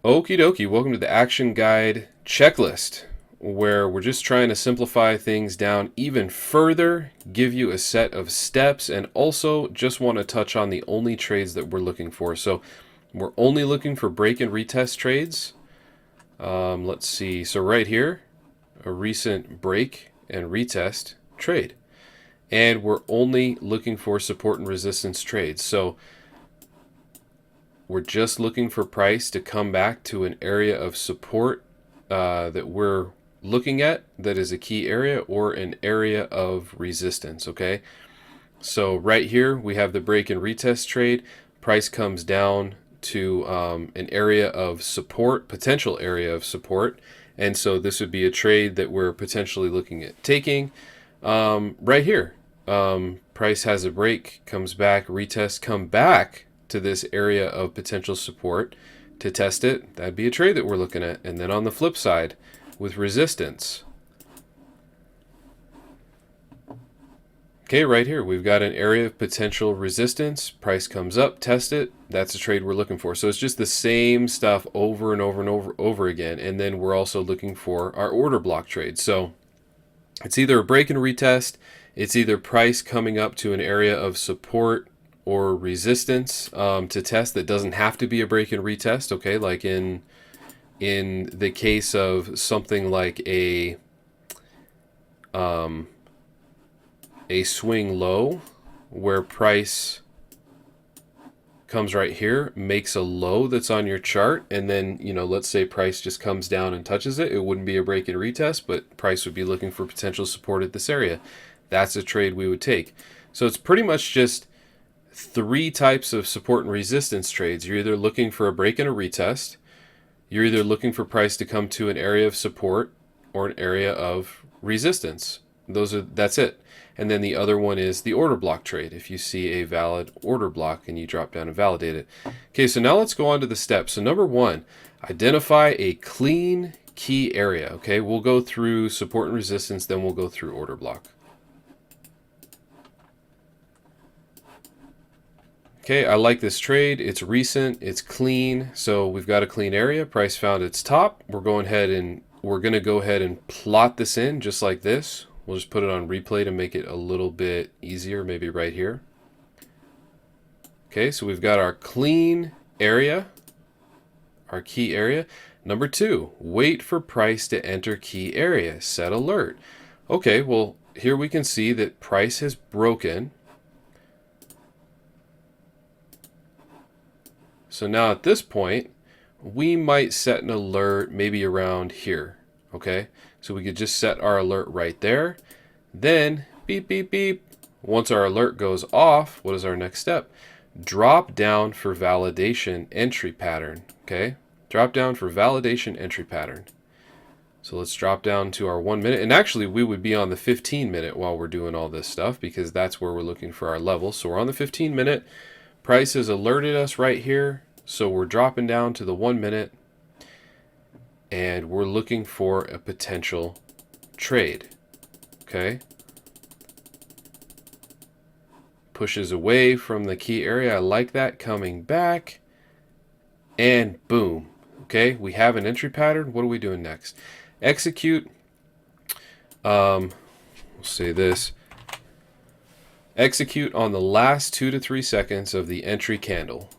Okie dokie, welcome to the Action Guide checklist, where we're just trying to simplify things down even further, give you a set of steps, and also just want to touch on the only trades that we're looking for. So we're only looking for break and retest trades. Let's see, so right here, a recent break and retest trade. And we're only looking for support and resistance trades. So we're just looking for price to come back to an area of support that we're looking at that is a key area, or an area of resistance. Okay, so right here we have the break and retest trade. Price comes down to an area of support, potential area of support, and so this would be a trade that we're potentially looking at taking right here. Price has a break, comes back, retest, come back to this area of potential support to test it. That'd be a trade that we're looking at. And then on the flip side, with resistance, okay, right here we've got an area of potential resistance. Price comes up, test it. That's a trade we're looking for. So it's just the same stuff over and over and over again. And then we're also looking for our order block trade. So it's either a break and retest, it's either price coming up to an area of support or resistance to test. That doesn't have to be a break and retest. Okay, like in the case of something like a swing low, where price comes right here, makes a low that's on your chart, and then, let's say price just comes down and touches it. It wouldn't be a break and retest, but price would be looking for potential support at this area. That's a trade we would take. So it's pretty much just three types of support and resistance trades. You're either looking for a break and a retest, you're either looking for price to come to an area of support or an area of resistance. That's it. And then the other one is the order block trade. If you see a valid order block and you drop down and validate it. Okay, so now let's go on to the steps. So number one, identify a clean key area. Okay, we'll go through support and resistance, then we'll go through order block. Okay, I like this trade. It's recent, it's clean, so we've got a clean area. Price found its top. We're going to go ahead and plot this in just like this. We'll just put it on replay to make it a little bit easier, maybe right here. Okay, so we've got our clean area, our key area. Number two, wait for price to enter key area. Set alert. Okay, well, here we can see that price has broken. So now at this point, we might set an alert maybe around here. Okay, so we could just set our alert right there. Then beep, beep, beep. Once our alert goes off, what is our next step? Drop down for validation entry pattern. Okay, drop down for validation entry pattern. So let's drop down to our 1 minute. And actually, we would be on the 15-minute while we're doing all this stuff, because that's where we're looking for our level. So we're on the 15-minute. Price has alerted us right here. So we're dropping down to the 1 minute. And we're looking for a potential trade. Okay. Pushes away from the key area. I like that. Coming back. And boom. Okay, we have an entry pattern. What are we doing next? Execute. We'll say this. Execute on the last 2 to 3 seconds of the entry candle.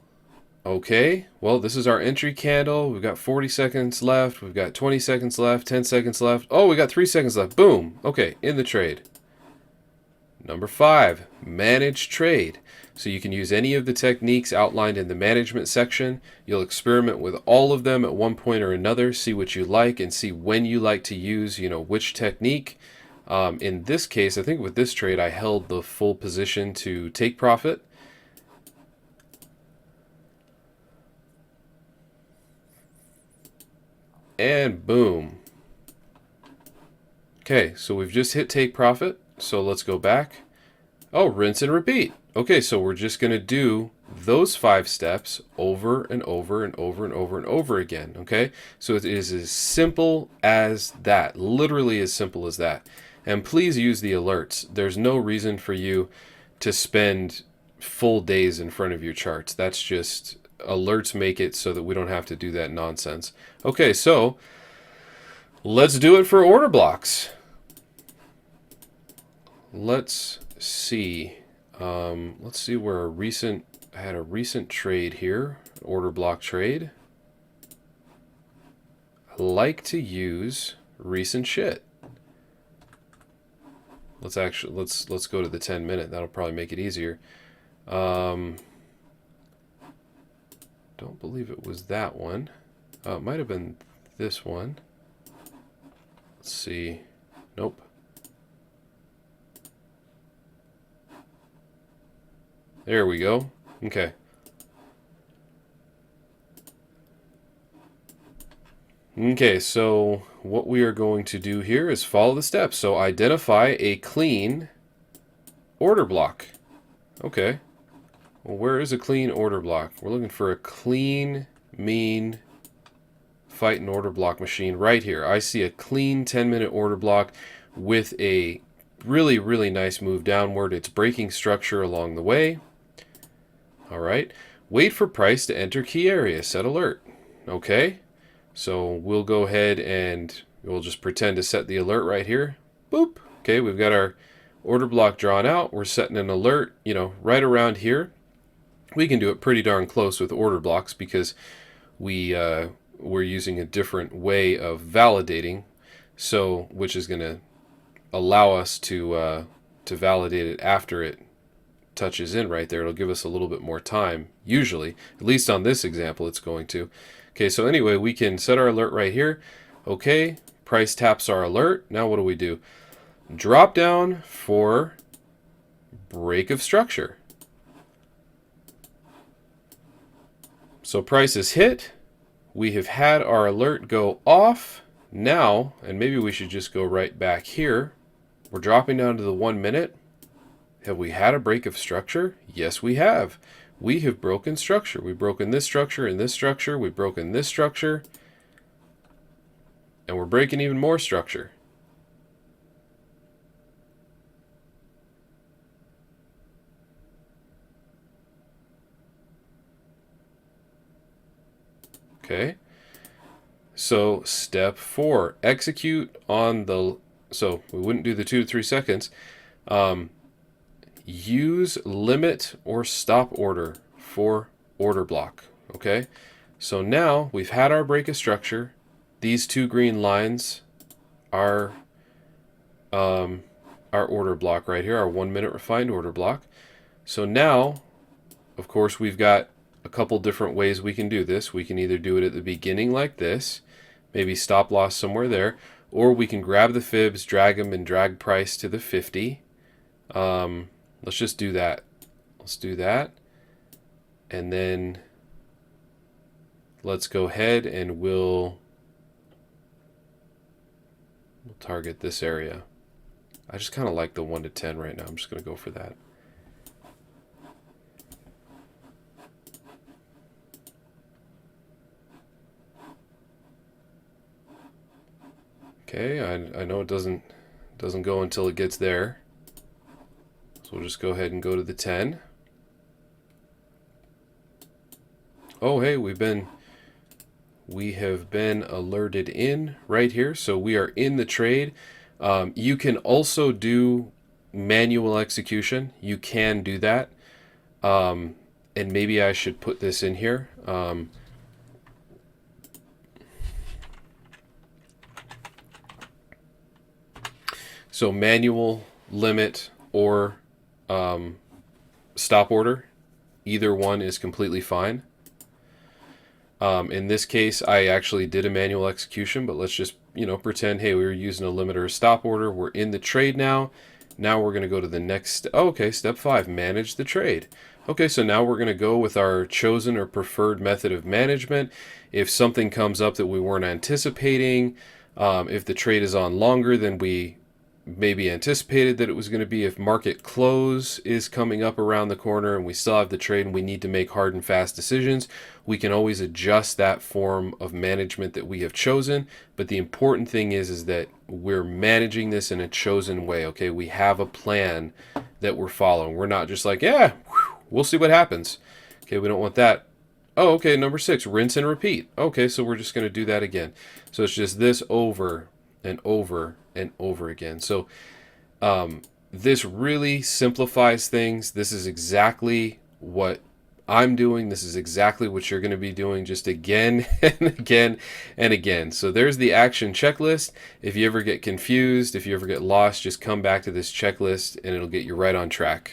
Okay, well, this is our entry candle. We've got 40 seconds left. We've got 20 seconds left, 10 seconds left. Oh, we got 3 seconds left. Boom. Okay, in the trade. Number 5, manage trade. So you can use any of the techniques outlined in the management section. You'll experiment with all of them at one point or another, see what you like, and see when you like to use, which technique. In this case, I think with this trade, I held the full position to take profit. And boom. Okay, so we've just hit take profit. So let's go back. Oh, rinse and repeat. Okay, so we're just going to do those 5 steps over and over and over and over and over again. Okay, so it is as simple as that. Literally as simple as that. And please use the alerts. There's no reason for you to spend full days in front of your charts. That's just alerts make it so that we don't have to do that nonsense. Okay, so let's do it for order blocks. Let's see. Let's see where I had a recent trade here, order block trade. I like to use recent shit. Let's go to the 10-minute. That'll probably make it easier. Don't believe it was that one. It might have been this one. Let's see. Nope. There we go. Okay. Okay, so what we are going to do here is follow the steps. So identify a clean order block. Okay. Well, where is a clean order block? We're looking for a clean, mean fight and order block machine right here. I see a clean 10-minute order block with a really, really nice move downward. It's breaking structure along the way. All right. Wait for price to enter key area. Set alert. Okay. So we'll go ahead and we'll just pretend to set the alert right here. Boop. Okay, we've got our order block drawn out. We're setting an alert, right around here. We can do it pretty darn close with order blocks because we're using a different way of validating, so which is going to allow us to validate it after it touches in right there. It'll give us a little bit more time, usually. At least on this example, it's going to. Okay, so anyway, we can set our alert right here. Okay, price taps our alert. Now what do we do? Drop down for break of structure. So price is hit. We have had our alert go off. Now, and maybe we should just go right back here. We're dropping down to the 1 minute. Have we had a break of structure? Yes, we have. We have broken structure. We've broken this structure and this structure. We've broken this structure. And we're breaking even more structure. Okay. So step 4, execute on the, so we wouldn't do the 2 to 3 seconds. Use limit or stop order for order block. Okay, so now we've had our break of structure. These 2 green lines are our order block right here, our 1 minute refined order block. So now, of course, we've got a couple different ways we can do this. We can either do it at the beginning like this, maybe stop loss somewhere there, or we can grab the fibs, drag them, and drag price to the 50. Let's just do that. Let's do that. And then let's go ahead and we'll target this area. I just kind of like the 1 to 10 right now. I'm just going to go for that. Okay, I know it doesn't go until it gets there. So we'll just go ahead and go to the 10. Oh, hey, we have been alerted in right here, so we are in the trade. You can also do manual execution. You can do that. And maybe I should put this in here. So manual, limit, or stop order, either one is completely fine. In this case, I actually did a manual execution, but let's just pretend, hey, we were using a limit or a stop order. We're in the trade now. Now we're going to go to the next. Okay, step 5, manage the trade. Okay, so now we're going to go with our chosen or preferred method of management. If something comes up that we weren't anticipating, if the trade is on longer than we maybe anticipated that it was going to be, if market close is coming up around the corner and we still have the trade and we need to make hard and fast decisions, we can always adjust that form of management that we have chosen. But the important thing is that we're managing this in a chosen way. Okay, we have a plan that we're following. We're not just like, yeah, we'll see what happens. Okay, we don't want that Oh, okay, number 6, rinse and repeat. Okay, so we're just going to do that again. So it's just this over and over and over again. So this really simplifies things. This is exactly what I'm doing. This is exactly what you're going to be doing, just again and again and again. So there's the action checklist. If you ever get confused, if you ever get lost, just come back to this checklist and it'll get you right on track.